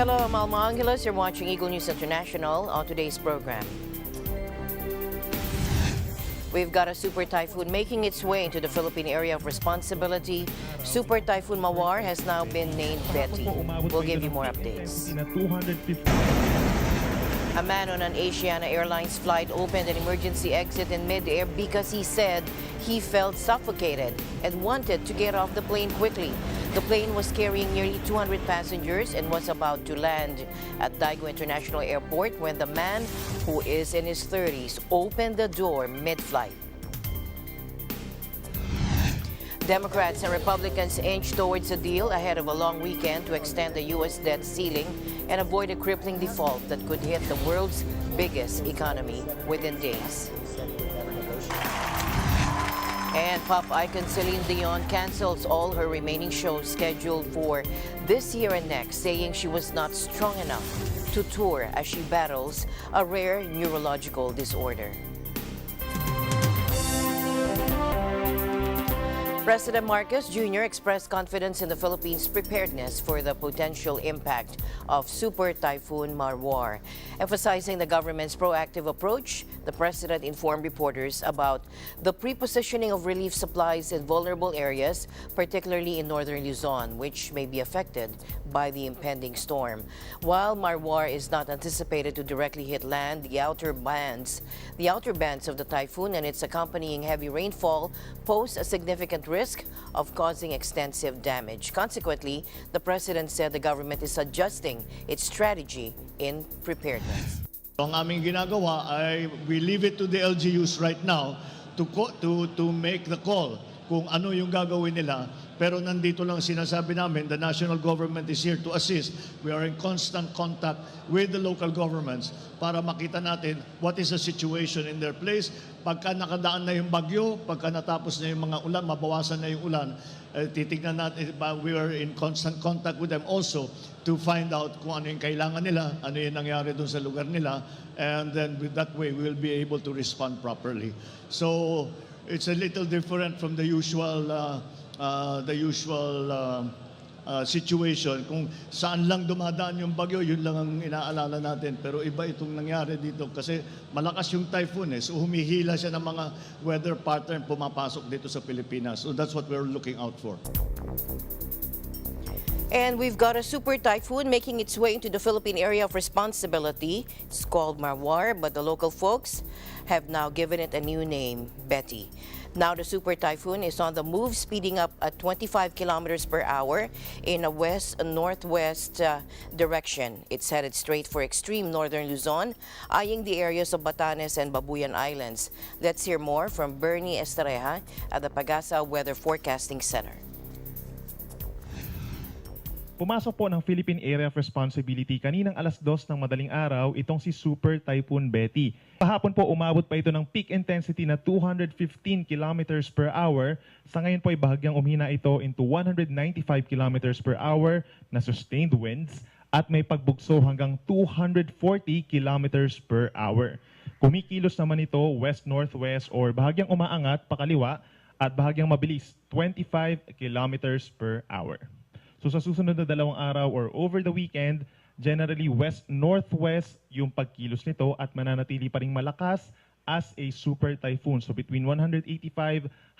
Hello, I'm Alma Angeles. You're watching Eagle News International on today's program. We've got a super typhoon making its way into the Philippine area of responsibility. Super Typhoon Marwar has now been named Betty. We'll give you more updates. A man on an Asiana Airlines flight opened an emergency exit in mid-air because he said he felt suffocated and wanted to get off the plane quickly. The plane was carrying nearly 200 passengers and was about to land at Daegu International Airport when the man, who is in his 30s, opened the door mid-flight. Democrats and Republicans inch towards a deal ahead of a long weekend to extend the U.S. debt ceiling and avoid a crippling default that could hit the world's biggest economy within days. And pop icon Celine Dion cancels all her remaining shows scheduled for this year and next, saying she was not strong enough to tour as she battles a rare neurological disorder. President Marcos Jr. expressed confidence in the Philippines' preparedness for the potential impact of Super Typhoon Marwar. Emphasizing the government's proactive approach, the president informed reporters about the pre-positioning of relief supplies in vulnerable areas, particularly in northern Luzon, which may be affected by the impending storm. While Marwar is not anticipated to directly hit land, the outer bands of the typhoon and its accompanying heavy rainfall pose a significant risk of causing extensive damage. Consequently, the president said the government is adjusting its strategy in preparedness. Ang aming ginagawa ay we leave it to the LGUs right now to make the call kung ano yung gagawin nila. Pero nandito lang sinasabi namin, the national government is here to assist. We are in constant contact with the local governments para makita natin what is the situation in their place. Pagka nakadaan na yung bagyo, pagka natapos na yung mga ulan, mabawasan na yung ulan, titignan natin, we are in constant contact with them also to find out kung ano yung kailangan nila, ano yung nangyari dun sa lugar nila, and then with that way, we will be able to respond properly. So, it's a little different from the usual situation. Kung saan lang dumadaan yung bagyo, yun lang ang inaalala natin. Pero iba itong nangyari dito kasi malakas yung typhoon so humihila siya ng mga weather pattern pumapasok dito sa Pilipinas. So that's what we're looking out for. And we've got a super typhoon making its way into the Philippine area of responsibility. It's called Marwar, but the local folks have now given it a new name, Betty. Now the super typhoon is on the move, speeding up at 25 kilometers per hour in a west-northwest direction. It's headed straight for extreme northern Luzon, eyeing the areas of Batanes and Babuyan Islands. Let's hear more from Bernie Estareja at the Pagasa Weather Forecasting Center. Pumasok po ng Philippine Area of Responsibility kaninang alas 2 ng madaling araw itong si Super Typhoon Betty. Kahapon po umabot pa ito ng peak intensity na 215 kilometers per hour. Sa ngayon po ay bahagyang umhina ito into 195 kilometers per hour na sustained winds at may pagbugso hanggang 240 kilometers per hour. Kumikilos naman ito west-northwest or bahagyang umaangat pakaliwa at bahagyang mabilis 25 kilometers per hour. So sa susunod na 2 araw or over the weekend, generally west-northwest yung pagkilos nito at mananatili pa ring malakas as a super typhoon. So between 185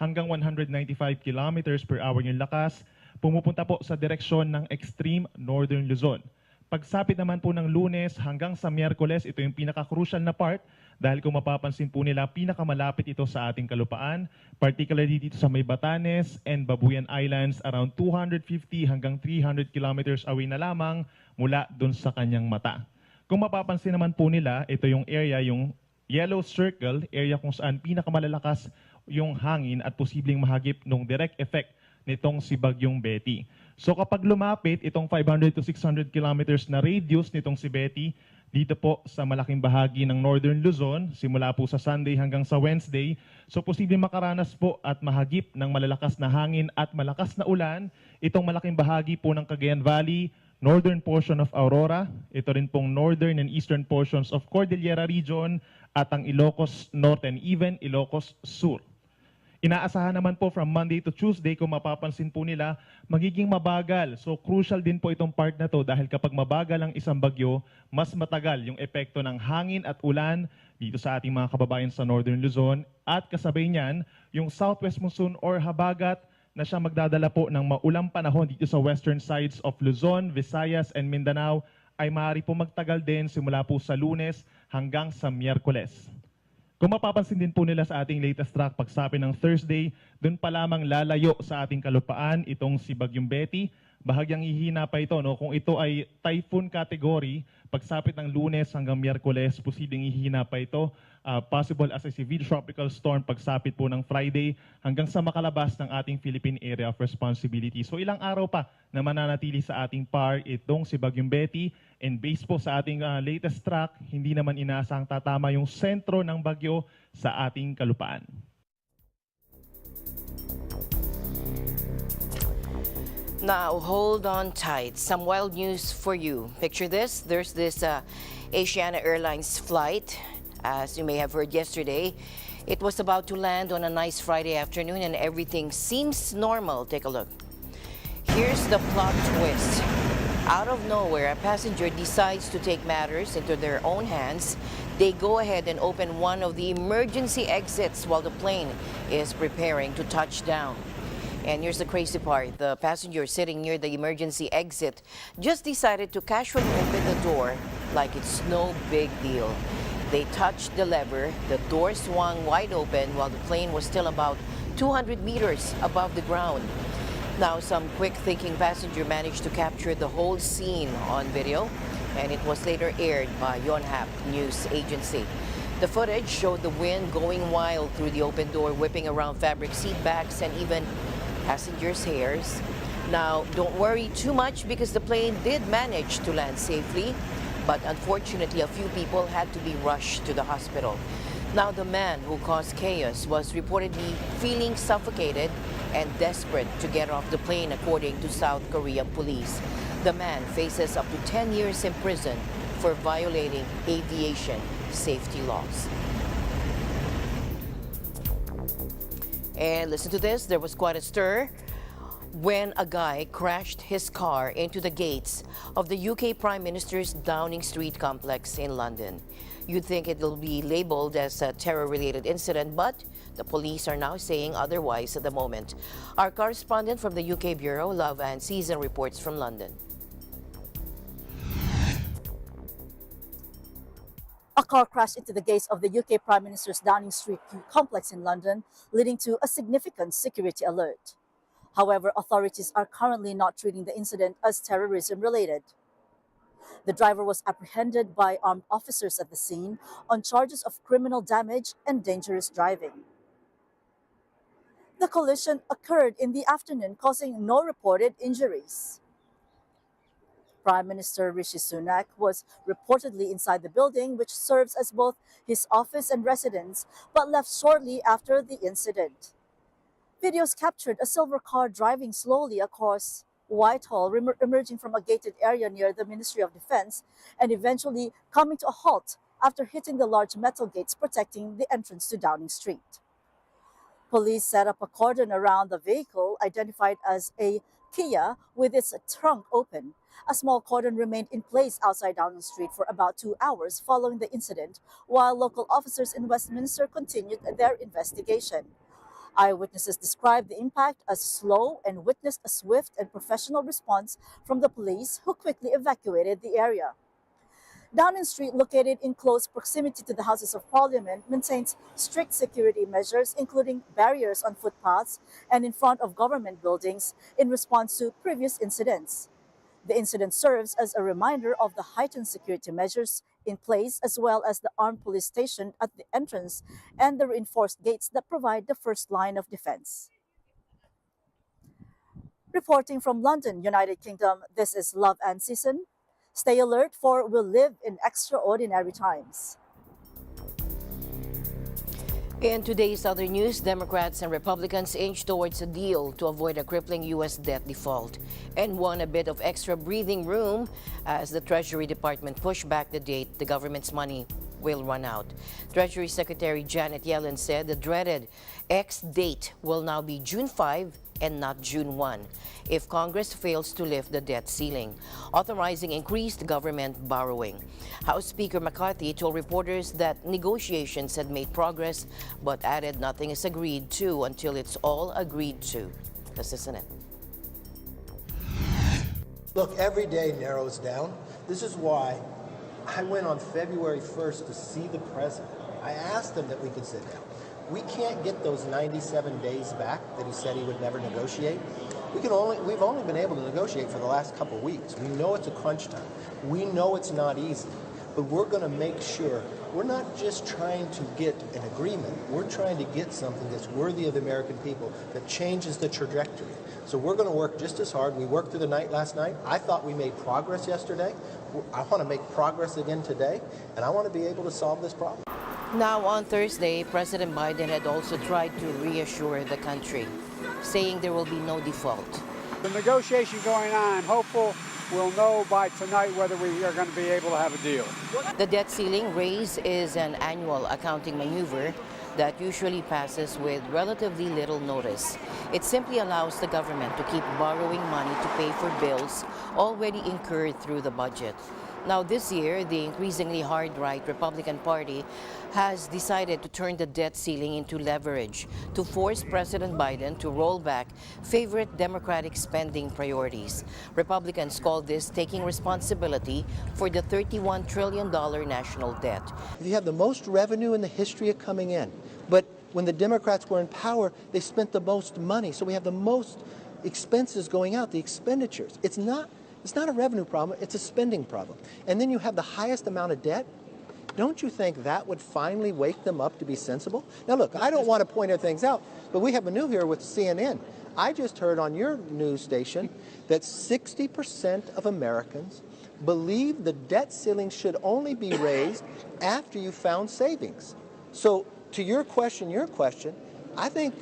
hanggang 195 kilometers per hour yung lakas, pumupunta po sa direksyon ng extreme northern Luzon. Pagsapit naman po ng Lunes hanggang sa Miyerkules, ito yung pinaka-crucial na part dahil kung mapapansin po nila, pinakamalapit ito sa ating kalupaan, particularly dito sa may Batanes and Babuyan Islands, around 250 hanggang 300 kilometers away na lamang mula dun sa kanyang mata. Kung mapapansin naman po nila, ito yung area, yung yellow circle, area kung saan pinakamalalakas yung hangin at posibleng mahagip ng direct effect nitong si Bagyong Betty. So kapag lumapit itong 500 to 600 kilometers na radius nitong si Betty, dito po sa malaking bahagi ng Northern Luzon, simula po sa Sunday hanggang sa Wednesday, so posibleng makaranas po at mahagip ng malalakas na hangin at malakas na ulan itong malaking bahagi po ng Cagayan Valley, northern portion of Aurora, ito rin pong northern and eastern portions of Cordillera Region at ang Ilocos Norte and even Ilocos Sur. Inaasahan naman po from Monday to Tuesday, kung mapapansin po nila, magiging mabagal. So crucial din po itong part na to dahil kapag mabagal ang isang bagyo, mas matagal yung epekto ng hangin at ulan dito sa ating mga kababayan sa Northern Luzon. At kasabay niyan, yung southwest monsoon or habagat na siya magdadala po ng maulang panahon dito sa western sides of Luzon, Visayas, and Mindanao ay maaari po magtagal din simula po sa Lunes hanggang sa Miyerkules. Kung mapapansin din po nila sa ating latest track pagsapit ng Thursday, doon pa lamang lalayo sa ating kalupaan itong si Bagyong Betty. Bahagyang hihina pa ito. No? Kung ito ay typhoon category, pagsapit ng Lunes hanggang Miyerkules, posibleng hihina pa ito. Possible as a severe tropical storm pagsapit po ng Friday hanggang sa makalabas ng ating Philippine Area of Responsibility. So ilang araw pa na mananatili sa ating PAR itong si Bagyong Betty. And based po sa ating latest track, hindi naman inaasang tatama yung sentro ng bagyo sa ating kalupaan. Now, hold on tight. Some wild news for you. Picture this. There's this Asiana Airlines flight. As you may have heard yesterday, it was about to land on a nice Friday afternoon and everything seems normal. Take a look. Here's the plot twist. Out of nowhere, a passenger decides to take matters into their own hands. They go ahead and open one of the emergency exits while the plane is preparing to touch down. And here's the crazy part. The passenger sitting near the emergency exit just decided to casually open the door like it's no big deal. They touched the lever, the door swung wide open while the plane was still about 200 meters above the ground. Now, some quick-thinking passenger managed to capture the whole scene on video, and it was later aired by Yonhap News Agency. The footage showed the wind going wild through the open door, whipping around fabric seat backs and even passengers' hairs. Now, don't worry too much because the plane did manage to land safely, but unfortunately, a few people had to be rushed to the hospital. Now, the man who caused chaos was reportedly feeling suffocated and desperate to get off the plane, according to South Korean police. The man faces up to 10 years in prison for violating aviation safety laws. And listen to this, there was quite a stir when a guy crashed his car into the gates of the UK Prime Minister's Downing Street complex in London. You'd think it will be labeled as a terror-related incident, but the police are now saying otherwise at the moment. Our correspondent from the UK Bureau, Love and Season, reports from London. A car crashed into the gates of the UK Prime Minister's Downing Street complex in London, leading to a significant security alert. However, authorities are currently not treating the incident as terrorism-related. The driver was apprehended by armed officers at the scene on charges of criminal damage and dangerous driving. The collision occurred in the afternoon, causing no reported injuries. Prime Minister Rishi Sunak was reportedly inside the building, which serves as both his office and residence, but left shortly after the incident. Videos captured a silver car driving slowly across Whitehall, emerging from a gated area near the Ministry of Defense and eventually coming to a halt after hitting the large metal gates protecting the entrance to Downing Street. Police set up a cordon around the vehicle, identified as a Kia, with its trunk open. A small cordon remained in place outside Downing Street for about 2 hours following the incident, while local officers in Westminster continued their investigation. Eyewitnesses described the impact as slow and witnessed a swift and professional response from the police, who quickly evacuated the area. Downing Street, located in close proximity to the Houses of Parliament, maintains strict security measures, including barriers on footpaths and in front of government buildings, in response to previous incidents. The incident serves as a reminder of the heightened security measures in place, as well as the armed police stationed at the entrance and the reinforced gates that provide the first line of defense. Reporting from London, United Kingdom, this is Love and Season. Stay alert, for we'll live in extraordinary times. In today's other news, Democrats and Republicans inch towards a deal to avoid a crippling U.S. debt default and won a bit of extra breathing room as the Treasury Department pushed back the date the government's money will run out. Treasury Secretary Janet Yellen said the dreaded X date will now be June 5 and not June 1 if Congress fails to lift the debt ceiling, authorizing increased government borrowing. House Speaker McCarthy told reporters that negotiations had made progress, but added nothing is agreed to until it's all agreed to. Let's listen in. Look, every day narrows down. This is why I went on February 1st to see the president. I asked him that we could sit down. We can't get those 97 days back that he said he would never negotiate. We've only been able to negotiate for the last couple of weeks. We know it's a crunch time. We know it's not easy, but we're going to make sure we're not just trying to get an agreement. We're trying to get something that's worthy of the American people, that changes the trajectory. So we're going to work just as hard. We worked through the night last night. I thought we made progress yesterday. I want to make progress again today, and I want to be able to solve this problem. Now, on Thursday, President Biden had also tried to reassure the country, saying there will be no default. The negotiation going on, I'm hopeful we'll know by tonight whether we are going to be able to have a deal. The debt ceiling raise is an annual accounting maneuver that usually passes with relatively little notice. It simply allows the government to keep borrowing money to pay for bills already incurred through the budget. Now, this year, the increasingly hard-right Republican Party has decided to turn the debt ceiling into leverage to force President Biden to roll back favorite Democratic spending priorities. Republicans call this taking responsibility for the $31 trillion national debt. You have the most revenue in the history of coming in, but when the Democrats were in power, they spent the most money. So we have the most expenses going out, the expenditures. It's not a revenue problem, it's a spending problem. And then you have the highest amount of debt. Don't you think that would finally wake them up to be sensible? Now look, I don't want to point things out, but we have a new here with CNN. I just heard on your news station that 60% of Americans believe the debt ceiling should only be raised after you found savings. So to your question, I think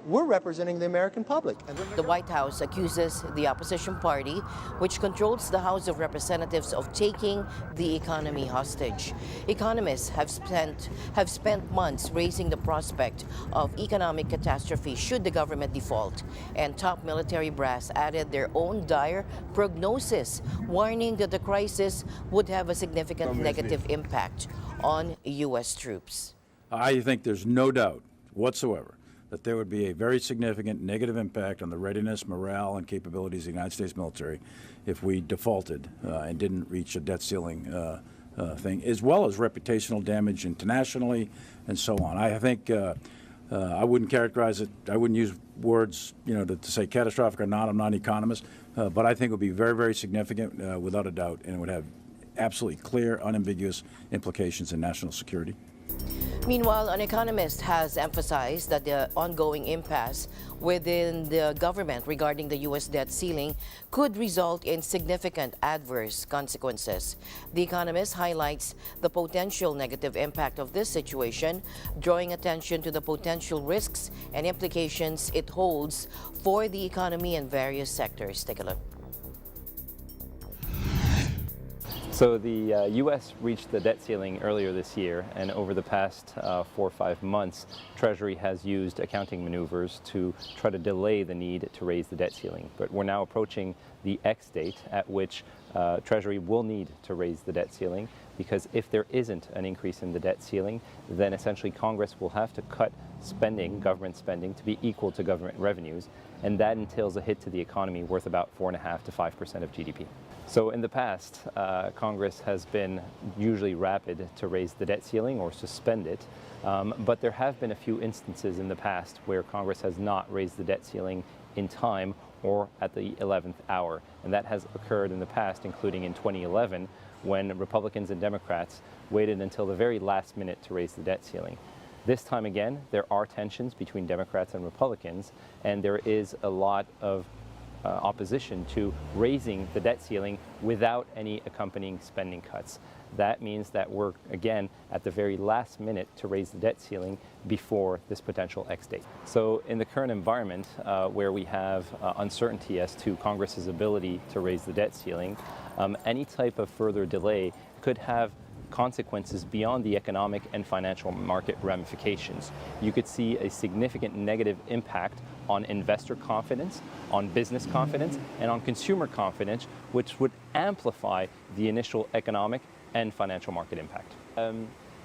we're representing the American public. The White House accuses the opposition party, which controls the House of Representatives, of taking the economy hostage. Economists have spent months raising the prospect of economic catastrophe should the government default, and top military brass added their own dire prognosis, warning that the crisis would have a significant negative impact on U.S. troops. I think there's no doubt whatsoever that there would be a very significant negative impact on the readiness, morale, and capabilities of the United States military if we defaulted and didn't reach a debt ceiling thing, as well as reputational damage internationally and so on. I think I wouldn't characterize it, I wouldn't use words, to say catastrophic or not. I'm not an economist, but I think it would be very, very significant without a doubt, and it would have absolutely clear, unambiguous implications in national security. Meanwhile, an economist has emphasized that the ongoing impasse within the government regarding the U.S. debt ceiling could result in significant adverse consequences. The economist highlights the potential negative impact of this situation, drawing attention to the potential risks and implications it holds for the economy and various sectors. Take a look. So the U.S. reached the debt ceiling earlier this year, and over the past 4 or 5 months, Treasury has used accounting maneuvers to try to delay the need to raise the debt ceiling. But we're now approaching the X date at which Treasury will need to raise the debt ceiling, because if there isn't an increase in the debt ceiling, then essentially Congress will have to cut spending, government spending, to be equal to government revenues, and that entails a hit to the economy worth about 4.5% to 5% of GDP. So in the past, Congress has been usually rapid to raise the debt ceiling or suspend it, but there have been a few instances in the past where Congress has not raised the debt ceiling in time or at the 11th hour, and that has occurred in the past, including in 2011, when Republicans and Democrats waited until the very last minute to raise the debt ceiling. This time again, there are tensions between Democrats and Republicans, and there is a lot of opposition to raising the debt ceiling without any accompanying spending cuts. That means that we're, again, at the very last minute to raise the debt ceiling before this potential X date. So in the current environment where we have uncertainty as to Congress's ability to raise the debt ceiling, any type of further delay could have consequences beyond the economic and financial market ramifications. You could see a significant negative impact on investor confidence, on business confidence, and on consumer confidence, which would amplify the initial economic and financial market impact.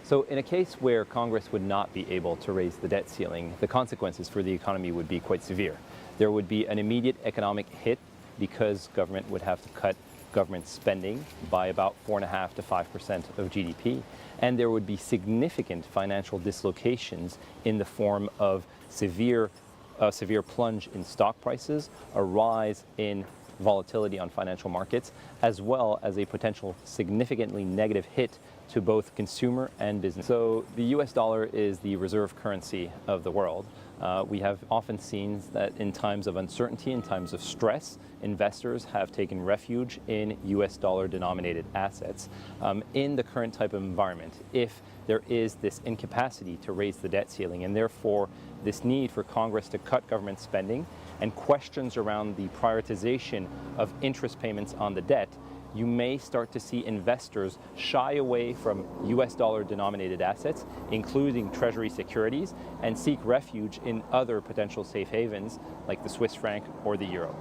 So in a case where Congress would not be able to raise the debt ceiling, the consequences for the economy would be quite severe. There would be an immediate economic hit because government would have to cut government spending by about 4.5% to 5% of GDP. And there would be significant financial dislocations in the form of severe plunge in stock prices, a rise in volatility on financial markets, as well as a potential significantly negative hit to both consumer and business. So the US dollar is the reserve currency of the world. We have often seen that in times of uncertainty, in times of stress, investors have taken refuge in US dollar denominated assets. In the current type of environment, if there is this incapacity to raise the debt ceiling and therefore this need for Congress to cut government spending and questions around the prioritization of interest payments on the debt, you may start to see investors shy away from US dollar denominated assets, including Treasury securities, and seek refuge in other potential safe havens like the Swiss franc or the euro.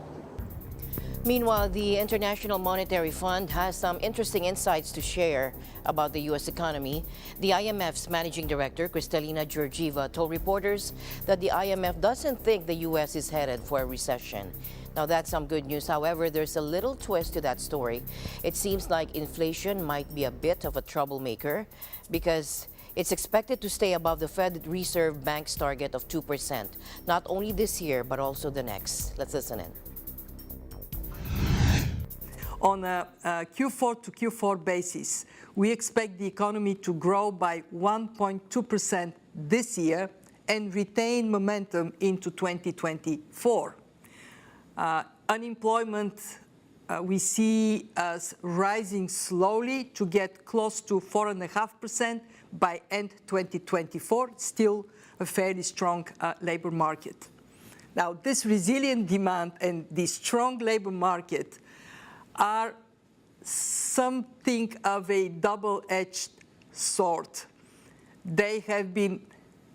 Meanwhile, the International Monetary Fund has some interesting insights to share about the U.S. economy. The IMF's managing director, Kristalina Georgieva, told reporters that the IMF doesn't think the U.S. is headed for a recession. Now, that's some good news. However, there's a little twist to that story. It seems like inflation might be a bit of a troublemaker because it's expected to stay above the Fed Reserve Bank's target of 2%, not only this year, but also the next. Let's listen in. On a Q4 to Q4 basis, we expect the economy to grow by 1.2% this year and retain momentum into 2024. Unemployment we see as rising slowly to get close to 4.5% by end 2024, still a fairly strong labor market. Now, this resilient demand and the strong labor market are something of a double-edged sword. They have been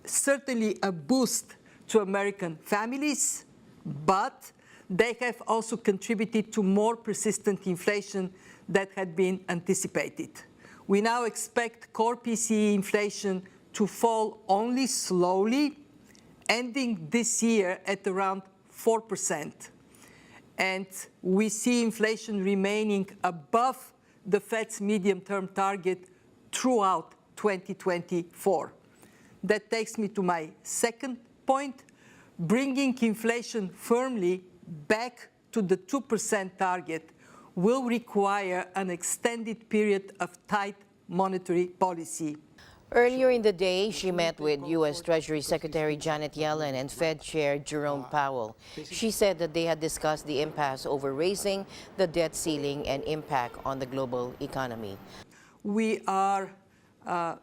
certainly a boost to American families, but they have also contributed to more persistent inflation that had been anticipated. We now expect core PCE inflation to fall only slowly, ending this year at around 4%. And we see inflation remaining above the Fed's medium-term target throughout 2024. That takes me to my second point. Bringing inflation firmly back to the 2% target will require an extended period of tight monetary policy. Earlier in the day, she met with U.S. Treasury Secretary Janet Yellen and Fed Chair Jerome Powell. She said that they had discussed the impasse over raising the debt ceiling and impact on the global economy. We are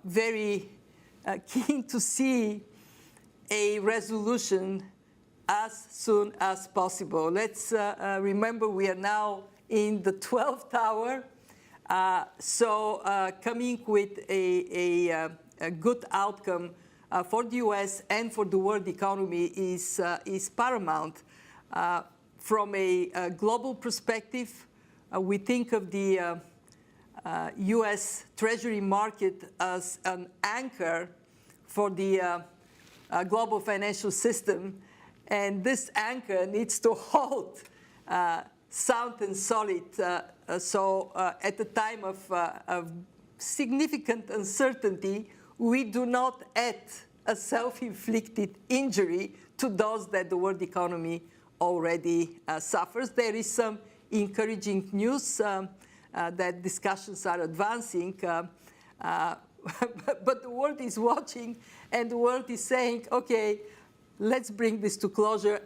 very keen to see a resolution as soon as possible. Let's remember we are now in the 12th hour. So coming with a good outcome for the U.S. and for the world economy is paramount. From a global perspective, we think of the U.S. Treasury market as an anchor for the global financial system, and this anchor needs to hold sound and solid. So at the time of significant uncertainty, we do not add a self-inflicted injury to those that the world economy already suffers. There is some encouraging news that discussions are advancing, but the world is watching and the world is saying, okay, let's bring this to closure.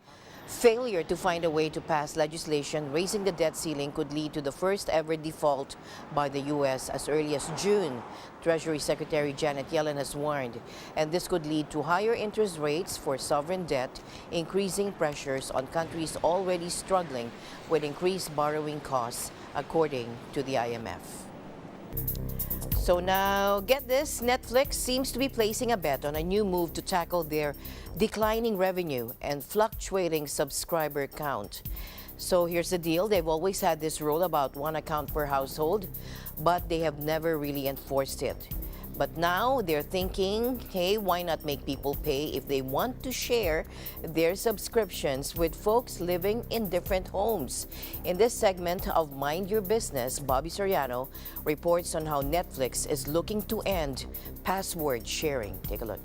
Failure to find a way to pass legislation raising the debt ceiling could lead to the first ever default by the U.S. as early as June, Treasury Secretary Janet Yellen has warned. And this could lead to higher interest rates for sovereign debt, increasing pressures on countries already struggling with increased borrowing costs, according to the IMF. So now, get this, Netflix seems to be placing a bet on a new move to tackle their declining revenue and fluctuating subscriber count. So here's the deal. They've always had this rule about one account per household, but they have never really enforced it. But now they're thinking, hey, why not make people pay if they want to share their subscriptions with folks living in different homes? In this segment of Mind Your Business, Bobby Soriano reports on how Netflix is looking to end password sharing. Take a look.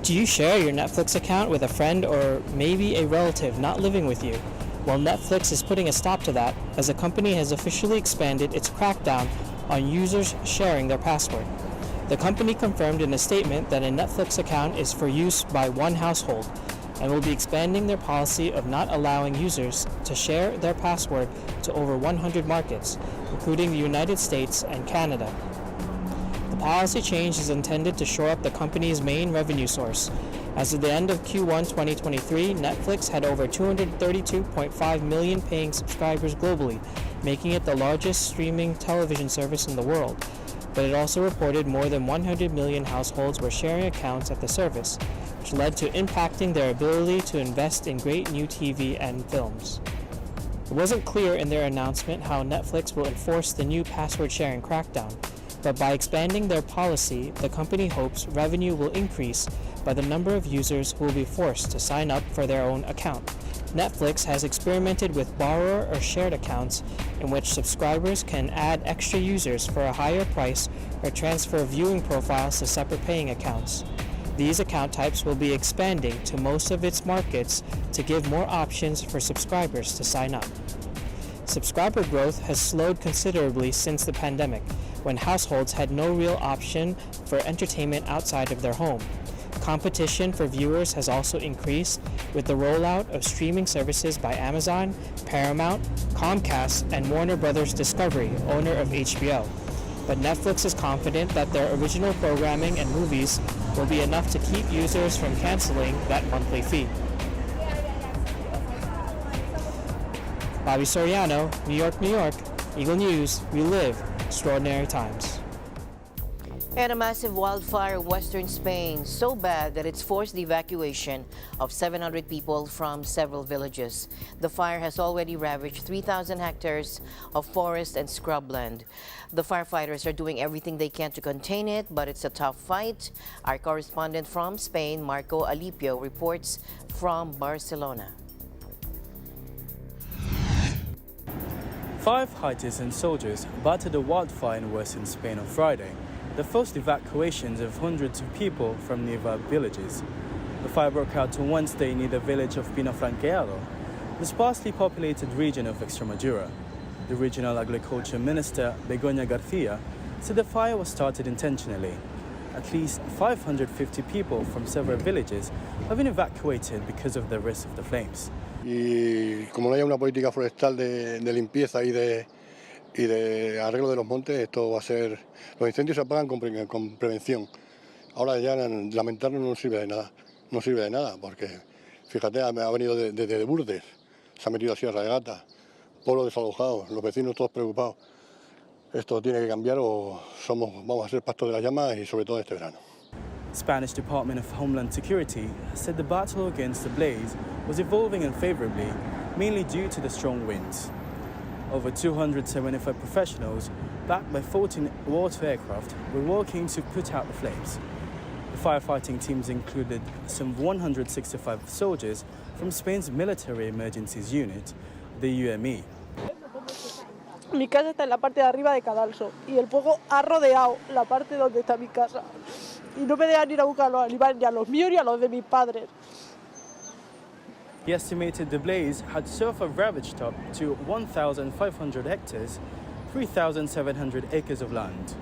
Do you share your Netflix account with a friend or maybe a relative not living with you? Well, Netflix is putting a stop to that as the company has officially expanded its crackdown on users sharing their password. The company confirmed in a statement that a Netflix account is for use by one household and will be expanding their policy of not allowing users to share their password to over 100 markets, including the United States and Canada. The policy change is intended to shore up the company's main revenue source. As of the end of Q1 2023, Netflix had over 232.5 million paying subscribers globally, making it the largest streaming television service in the world. But it also reported more than 100 million households were sharing accounts at the service, which led to impacting their ability to invest in great new TV and films. It wasn't clear in their announcement how Netflix will enforce the new password sharing crackdown, but by expanding their policy, the company hopes revenue will increase by the number of users who will be forced to sign up for their own account. Netflix has experimented with borrower or shared accounts in which subscribers can add extra users for a higher price or transfer viewing profiles to separate paying accounts. These account types will be expanding to most of its markets to give more options for subscribers to sign up. Subscriber growth has slowed considerably since the pandemic, when households had no real option for entertainment outside of their home. Competition for viewers has also increased with the rollout of streaming services by Amazon, Paramount, Comcast, and Warner Bros. Discovery, owner of HBO. But Netflix is confident that their original programming and movies will be enough to keep users from canceling that monthly fee. Bobby Soriano, New York, New York. Eagle News, we live extraordinary times. And a massive wildfire in western Spain, so bad that it's forced the evacuation of 700 people from several villages. The fire has already ravaged 3,000 hectares of forest and scrubland. The firefighters are doing everything they can to contain it, but it's a tough fight. Our correspondent from Spain, Marco Alipio, reports from Barcelona. Firefighters and soldiers battled the wildfire in western Spain on Friday. The forced evacuations of hundreds of people from nearby villages. The fire broke out on Wednesday near the village of Pinafranqueado, the sparsely populated region of Extremadura. The regional agriculture minister, Begoña García, said the fire was started intentionally. At least 550 people from several villages have been evacuated because of the risk of the flames. Y como no hay una política forestal de limpieza y de arreglo de los montes, esto va a ser... Los incendios se apagan con prevención. Ahora ya lamentarnos no sirve de nada. No sirve de nada, porque fíjate, ha venido desde Burdes, se ha metido así a Sierra de Gata, pueblos desalojados, los vecinos todos preocupados. Esto tiene que cambiar o vamos a ser pastos de las llamas y sobre todo este verano. Spanish Department of Homeland Security said the battle against the blaze was evolving unfavorably, mainly due to the strong winds. Over 275 professionals, backed by 14 water aircraft, were working to put out the flames. The firefighting teams included some 165 soldiers from Spain's Military Emergencies Unit, the UME. Mi casa está en la parte de arriba de Cadalso y el fuego ha rodeado la parte donde está mi casa. Y no me dejan ir a buscar a los animales, ni a los míos ni a los de mis padres. He estimated the blaze had so far ravaged up to 1,500 hectares, 3,700 acres of land.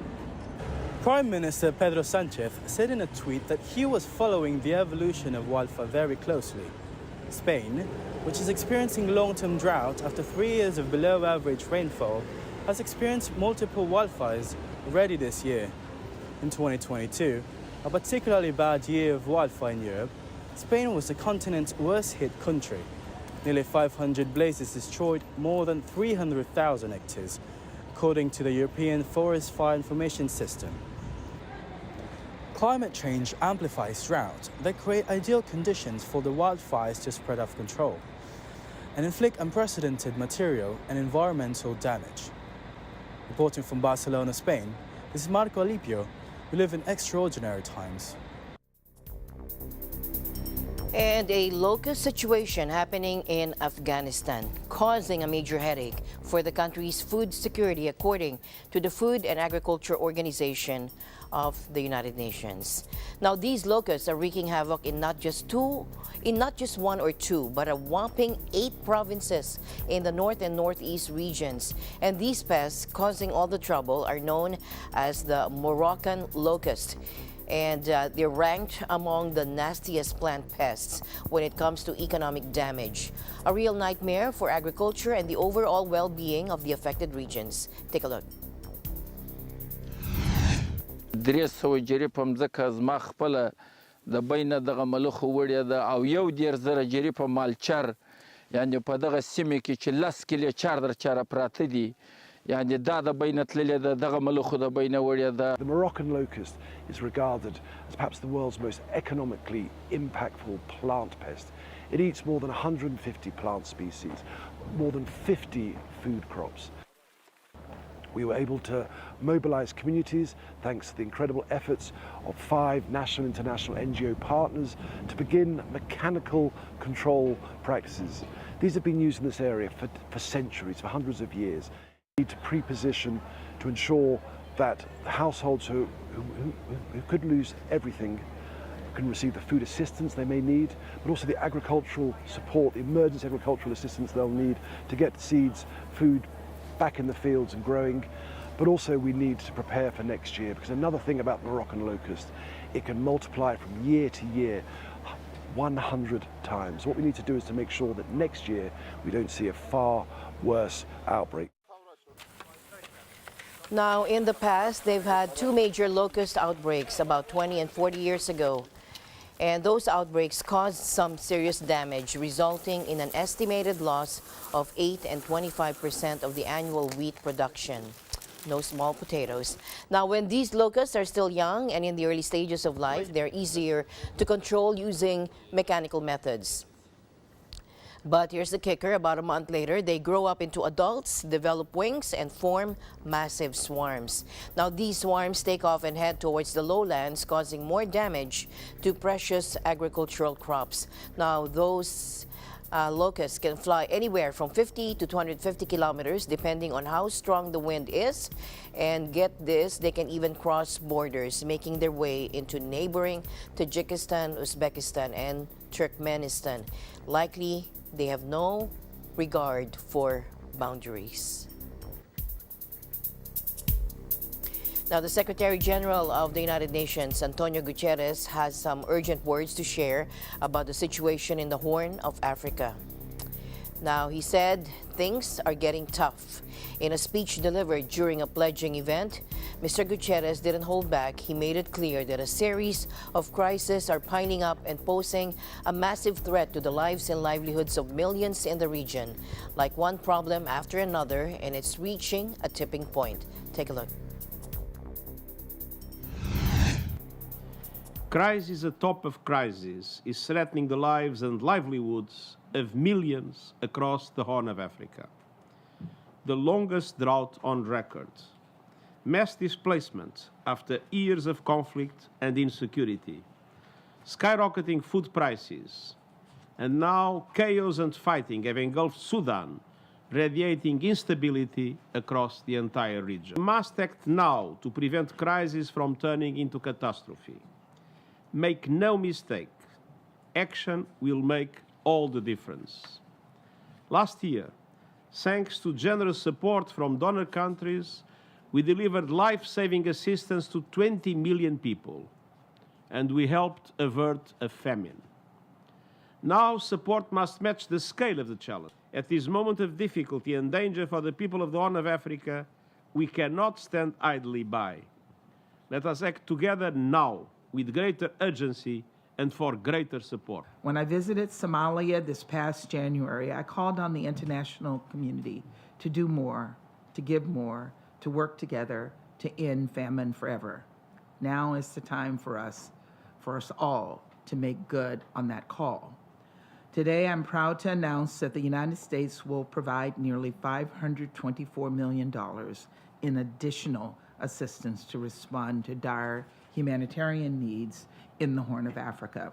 Prime Minister Pedro Sánchez said in a tweet that he was following the evolution of wildfire very closely. Spain, which is experiencing long-term drought after 3 years of below-average rainfall, has experienced multiple wildfires already this year. In 2022, a particularly bad year of wildfire in Europe, Spain was the continent's worst-hit country. Nearly 500 blazes destroyed more than 300,000 hectares, according to the European Forest Fire Information System. Climate change amplifies drought that create ideal conditions for the wildfires to spread out of control and inflict unprecedented material and environmental damage. Reporting from Barcelona, Spain, this is Marco Alipio. We live in extraordinary times. And a locust situation happening in Afghanistan, causing a major headache for the country's food security, according to the Food and Agriculture Organization of the United Nations. Now, these locusts are wreaking havoc in not just one or two, but a whopping 8 provinces in the north and northeast regions. And these pests causing all the trouble are known as the Moroccan locust. And they're ranked among the nastiest plant pests when it comes to economic damage. A real nightmare for agriculture and the overall well-being of the affected regions. Take a look. د بینه دغه ملخو وړیا ده او یو ډیر زره جریپه مالچر یعنی په دغه سیمه کې چې 10 کیلو چار در چاره پراته دي یعنی دا د بینه تللې ده دغه ملخو د بینه وړیا ده. The Moroccan locust is regarded as perhaps the world's most economically impactful plant pest. It eats more than 150 plant species, more than 50 food crops. We were able to mobilize communities thanks to the incredible efforts of 5 national and international NGO partners to begin mechanical control practices. These have been used in this area for centuries, for hundreds of years. We need to pre-position to ensure that households who could lose everything can receive the food assistance they may need, but also the agricultural support, the emergency agricultural assistance they'll need to get seeds, food back in the fields and growing. But also we need to prepare for next year, because another thing about the Moroccan locust, it can multiply from year to year 100 times. What we need to do is to make sure that next year we don't see a far worse outbreak. Now, in the past, they've had 2 major locust outbreaks about 20 and 40 years ago. And those outbreaks caused some serious damage, resulting in an estimated loss of 8 and 25% of the annual wheat production. No small potatoes. Now, when these locusts are still young and in the early stages of life, they're easier to control using mechanical methods. But here's the kicker. About a month later, they grow up into adults, develop wings, and form massive swarms. Now, these swarms take off and head towards the lowlands, causing more damage to precious agricultural crops. Now, those locusts can fly anywhere from 50 to 250 kilometers, depending on how strong the wind is. And get this, they can even cross borders, making their way into neighboring Tajikistan, Uzbekistan, and Turkmenistan. Likely, they have no regard for boundaries. Now, the Secretary General of the United Nations, Antonio Guterres, has some urgent words to share about the situation in the Horn of Africa. Now, he said things are getting tough. In a speech delivered during a pledging event, Mr. Guterres didn't hold back. He made it clear that a series of crises are piling up and posing a massive threat to the lives and livelihoods of millions in the region, like one problem after another, and it's reaching a tipping point. Take a look. Crisis atop of crises is threatening the lives and livelihoods of millions across the Horn of Africa. The longest drought on record, mass displacement after years of conflict and insecurity, skyrocketing food prices, and now chaos and fighting have engulfed Sudan, radiating instability across the entire region. We must act now to prevent crisis from turning into catastrophe. Make no mistake, action will make all the difference. Last year, thanks to generous support from donor countries, we delivered life-saving assistance to 20 million people, and we helped avert a famine. Now, support must match the scale of the challenge. At this moment of difficulty and danger for the people of the Horn of Africa, we cannot stand idly by. Let us act together now with greater urgency and for greater support. When I visited Somalia this past January, I called on the international community to do more, to give more, to work together to end famine forever. Now is the time for us all, to make good on that call. Today, I'm proud to announce that the United States will provide nearly $524 million in additional assistance to respond to dire humanitarian needs in the Horn of Africa.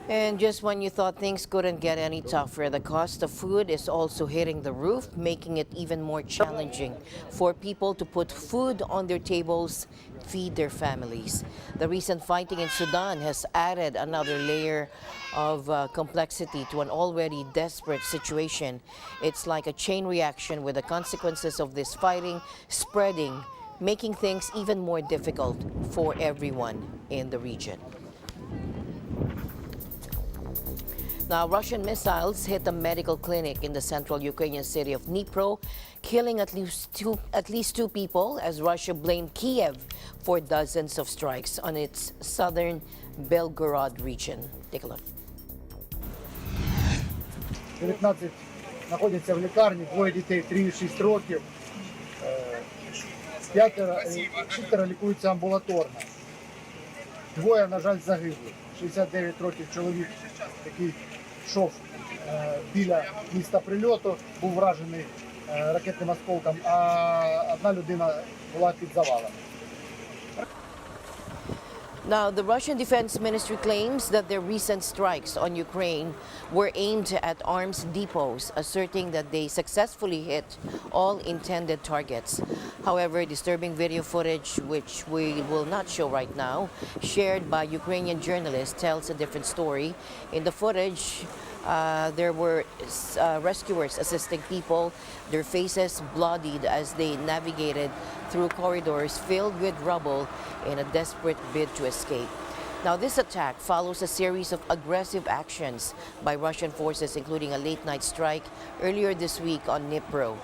And just when you thought things couldn't get any tougher, the cost of food is also hitting the roof, making it even more challenging for people to put food on their tables, feed their families. The recent fighting in Sudan has added another layer of complexity to an already desperate situation. It's like a chain reaction with the consequences of this fighting spreading, making things even more difficult for everyone in the region. Now, Russian missiles hit a medical clinic in the central Ukrainian city of Dnipro, killing at least two people as Russia blamed Kiev for dozens of strikes on its southern Belgorod region. Take a look. 19 знаходяться в лікарні, двоє дітей 3 і 6 років, шестеро лікуються амбулаторно. Двоє, на жаль, загибли. 69 років чоловік, який йшов біля міста прильоту, був вражений ракетним осколком, а одна людина була під завалами. Now, the Russian Defense Ministry claims that their recent strikes on Ukraine were aimed at arms depots, asserting that they successfully hit all intended targets. However, disturbing video footage, which we will not show right now, shared by Ukrainian journalists, tells a different story. In the footage, there were rescuers assisting people, their faces bloodied as they navigated through corridors filled with rubble in a desperate bid to escape. Now, this attack follows a series of aggressive actions by Russian forces, including a late-night strike earlier this week on Dnipro.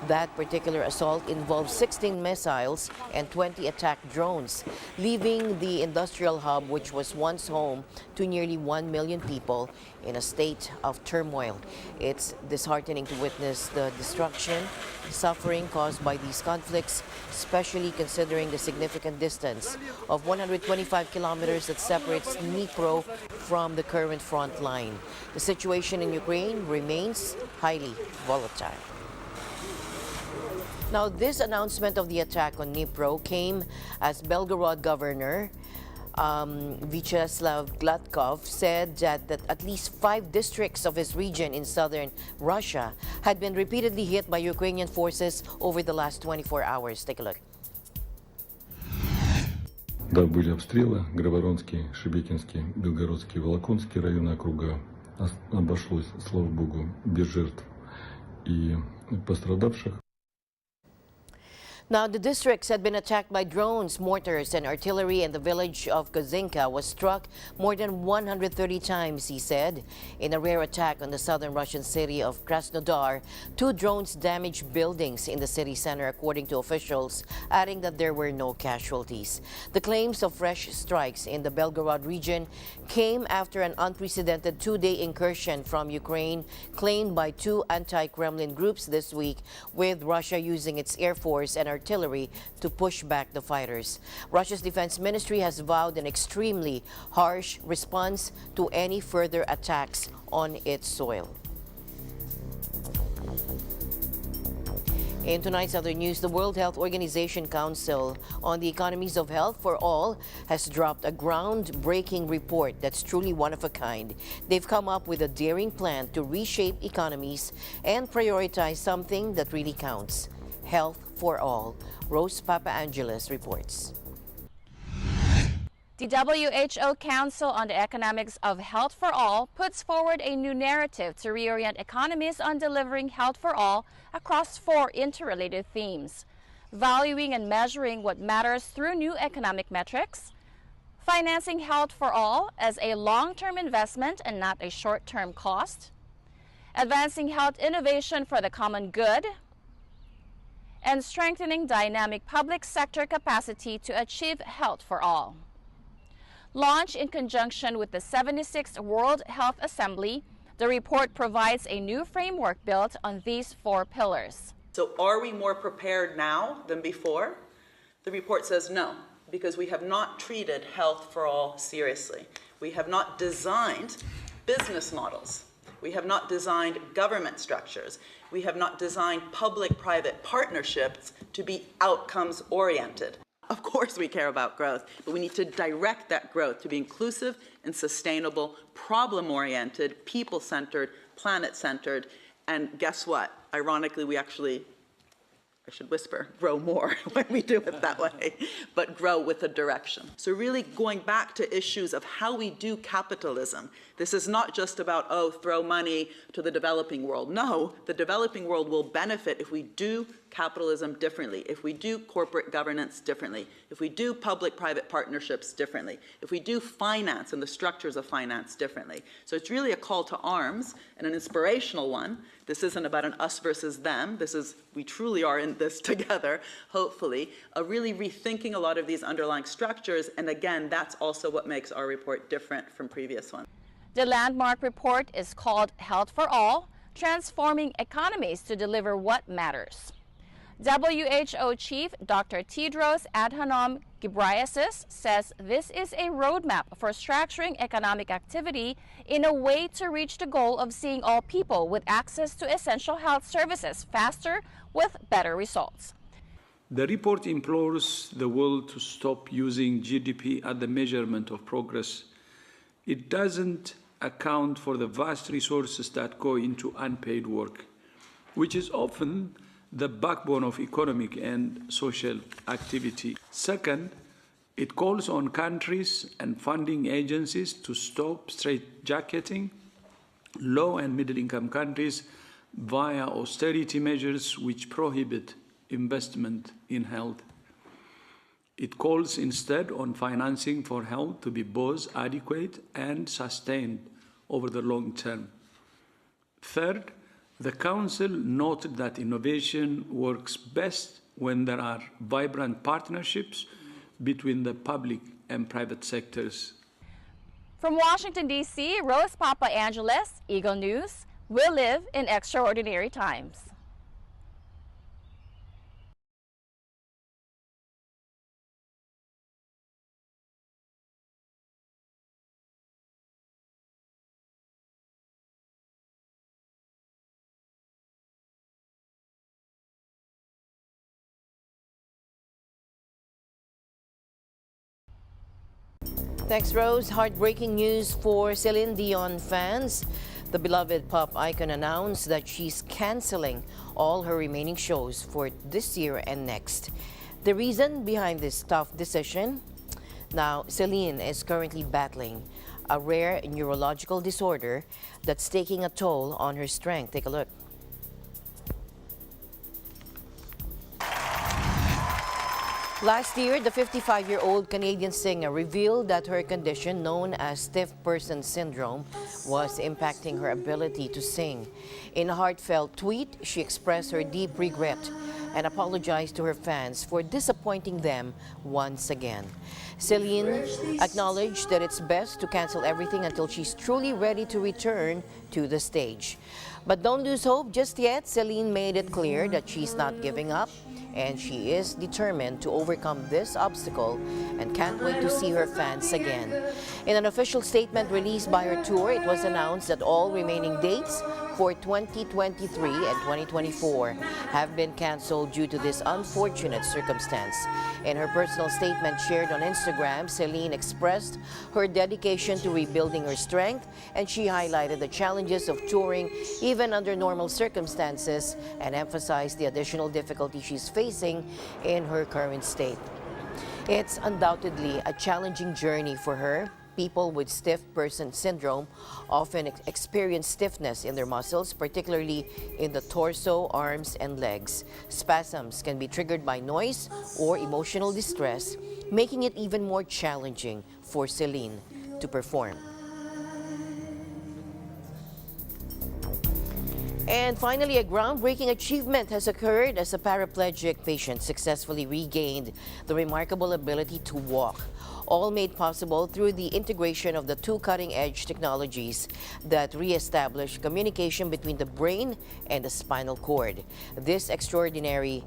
That particular assault involved 16 missiles and 20 attack drones, leaving the industrial hub, which was once home to nearly 1 million people, in a state of turmoil. It's disheartening to witness the destruction, suffering caused by these conflicts, especially considering the significant distance of 125 kilometers that separates Dnipro from the current front line. The situation in Ukraine remains highly volatile. Now, this announcement of the attack on Dnipro came as Belgorod Governor Vyacheslav Gladkov said that at least 5 districts of his region in southern Russia had been repeatedly hit by Ukrainian forces over the last 24 hours. Take a look. Да, были обстрелы. Грайворонский, Шебекинский, Белгородский, Волоконский районы округа. Обошлось, слава богу, без жертв и пострадавших. Now, the districts had been attacked by drones, mortars, and artillery, and the village of Kozinka was struck more than 130 times, he said. In a rare attack on the southern Russian city of Krasnodar, 2 drones damaged buildings in the city center, according to officials, adding that there were no casualties. The claims of fresh strikes in the Belgorod region came after an unprecedented 2-day incursion from Ukraine claimed by 2 anti-Kremlin groups this week, with Russia using its air force and artillery to push back the fighters. Russia's defense ministry has vowed an extremely harsh response to any further attacks on its soil. In tonight's other news, the World Health Organization Council on the Economies of Health for All has dropped a groundbreaking report that's truly one of a kind. They've come up with a daring plan to reshape economies and prioritize something that really counts: health for all. Rose Papaangelis reports. The WHO Council on the Economics of Health for All puts forward a new narrative to reorient economies on delivering health for all across 4 interrelated themes: valuing and measuring what matters through new economic metrics, financing health for all as a long-term investment and not a short-term cost, advancing health innovation for the common good, and strengthening dynamic public sector capacity to achieve health for all. Launched in conjunction with the 76th World Health Assembly, the report provides a new framework built on these 4 pillars. So are we more prepared now than before? The report says no, because we have not treated health for all seriously. We have not designed business models. We have not designed government structures. We have not designed public-private partnerships to be outcomes-oriented. Of course we care about growth, but we need to direct that growth to be inclusive and sustainable, problem-oriented, people-centered, planet-centered, and guess what? Ironically, we actually, I should whisper, grow more when we do it that way, but grow with a direction. So really going back to issues of how we do capitalism. This is not just about, oh, throw money to the developing world. No, the developing world will benefit if we do capitalism differently, if we do corporate governance differently, if we do public-private partnerships differently, if we do finance and the structures of finance differently. So it's really a call to arms and an inspirational one. This isn't about an us versus them. This is, we truly are in this together, hopefully, really rethinking a lot of these underlying structures. And again, that's also what makes our report different from previous ones. The landmark report is called Health for All, Transforming Economies to Deliver What Matters. WHO Chief Dr. Tedros Adhanom Ghebreyesus says this is a roadmap for structuring economic activity in a way to reach the goal of seeing all people with access to essential health services faster with better results. The report implores the world to stop using GDP as the measurement of progress. It doesn't account for the vast resources that go into unpaid work, which is often the backbone of economic and social activity. Second, it calls on countries and funding agencies to stop straitjacketing low and middle-income countries via austerity measures which prohibit investment in health. It calls instead on financing for health to be both adequate and sustained over the long term. Third, the Council noted that innovation works best when there are vibrant partnerships between the public and private sectors. From Washington, D.C., Rose Papa Angeles, Eagle News. We live in extraordinary times. Thanks, Rose. Heartbreaking news for Celine Dion fans. The beloved pop icon announced that she's canceling all her remaining shows for this year and next. The reason behind this tough decision? Now, Celine is currently battling a rare neurological disorder that's taking a toll on her strength. Take a look. Last year, the 55-year-old Canadian singer revealed that her condition, known as stiff person syndrome, was impacting her ability to sing. In a heartfelt tweet, she expressed her deep regret and apologized to her fans for disappointing them once again. Celine acknowledged that it's best to cancel everything until she's truly ready to return to the stage. But don't lose hope just yet. Celine made it clear that she's not giving up, and she is determined to overcome this obstacle and can't wait to see her fans again. In an official statement released by her tour, it was announced that all remaining dates for 2023 and 2024 have been canceled due to this unfortunate circumstance. In her personal statement shared on Instagram, Celine expressed her dedication to rebuilding her strength, and she highlighted the challenges of touring even under normal circumstances and emphasized the additional difficulty she's facing in her current state. It's undoubtedly a challenging journey for her. People with stiff person syndrome often experience stiffness in their muscles, particularly in the torso, arms, and legs. Spasms can be triggered by noise or emotional distress, making it even more challenging for Celine to perform. And finally, a groundbreaking achievement has occurred as a paraplegic patient successfully regained the remarkable ability to walk. all made possible through the integration of the two cutting-edge technologies that re-establish communication between the brain and the spinal cord. This extraordinary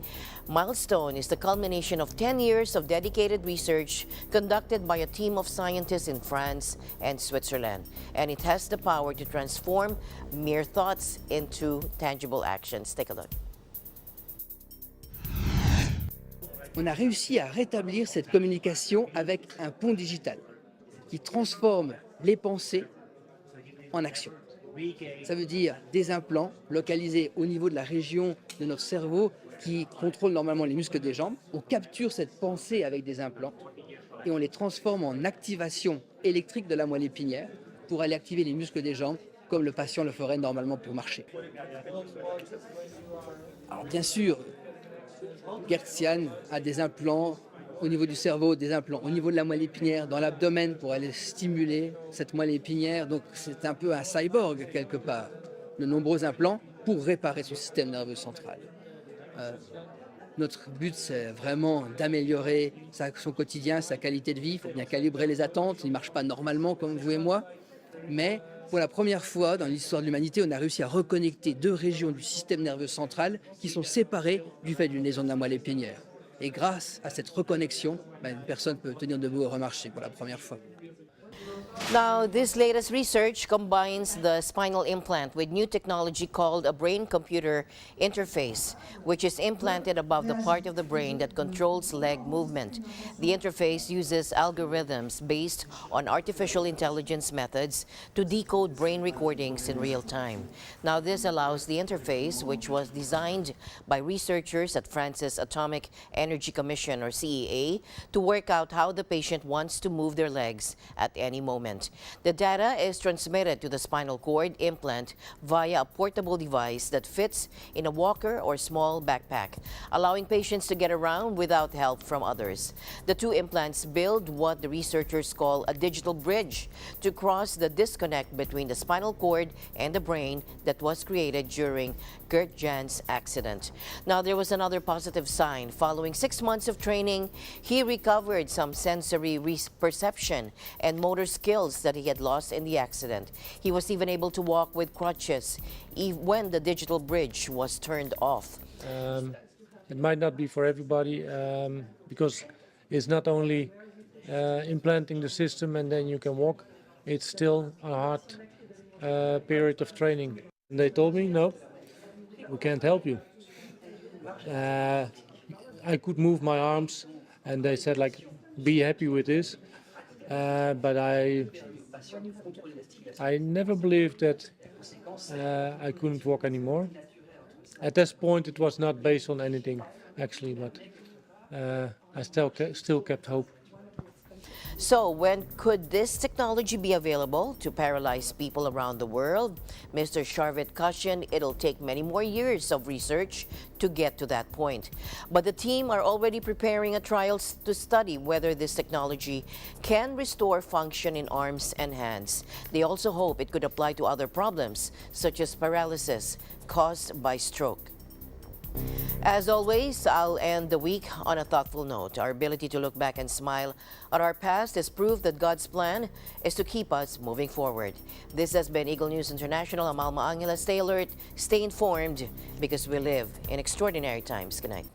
milestone is the culmination of 10 years of dedicated research conducted by a team of scientists in France and Switzerland, and it has the power to transform mere thoughts into tangible actions. Take a look. On a réussi à rétablir cette communication avec un pont digital qui transforme les pensées en action. Ça veut dire des implants localisés au niveau de la région de notre cerveau qui contrôle normalement les muscles des jambes. On capture cette pensée avec des implants et on les transforme en activation électrique de la moelle épinière pour aller activer les muscles des jambes comme le patient le ferait normalement pour marcher. Alors bien sûr, Gertzian a des implants au niveau du cerveau, des implants au niveau de la moelle épinière, dans l'abdomen pour aller stimuler cette moelle épinière. Donc c'est un peu un cyborg quelque part. De nombreux implants pour réparer son système nerveux central. Notre but, c'est vraiment d'améliorer son quotidien, sa qualité de vie. Il faut bien calibrer les attentes. Il ne marche pas normalement comme vous et moi. Mais pour la première fois dans l'histoire de l'humanité, on a réussi à reconnecter deux régions du système nerveux central qui sont séparées du fait d'une lésion de la moelle épinière. Et grâce à cette reconnexion, une personne peut tenir debout et remarcher pour la première fois. Now, this latest research combines the spinal implant with new technology called a brain-computer interface, which is implanted above the part of the brain that controls leg movement. The interface uses algorithms based on artificial intelligence methods to decode brain recordings in real time. Now, this allows the interface, which was designed by researchers at France's Atomic Energy Commission, or CEA, to work out how the patient wants to move their legs at any moment. The data is transmitted to the spinal cord implant via a portable device that fits in a walker or small backpack, allowing patients to get around without help from others. The two implants build what the researchers call a digital bridge to cross the disconnect between the spinal cord and the brain that was created during Gert Jan's accident. Now, there was another positive sign. Following 6 months of training, he recovered some sensory perception and motor skills that he had lost in the accident. He was even able to walk with crutches when the digital bridge was turned off. It might not be for everybody because it's not only implanting the system and then you can walk. It's still a hard period of training. And they told me, no, we can't help you. I could move my arms and they said, like, be happy with this. But I never believed that I couldn't walk anymore. At this point, it was not based on anything, actually, but I still kept hope. So, when could this technology be available to paralyzed people around the world? Mr. Sharvit cautioned it'll take many more years of research to get to that point. But the team are already preparing a trial to study whether this technology can restore function in arms and hands. They also hope it could apply to other problems, such as paralysis caused by stroke. As always, I'll end the week on a thoughtful note. Our ability to look back and smile at our past is proof that God's plan is to keep us moving forward. This has been Eagle News International. I'm Alma Angela. Stay alert, stay informed, because we live in extraordinary times. Good night.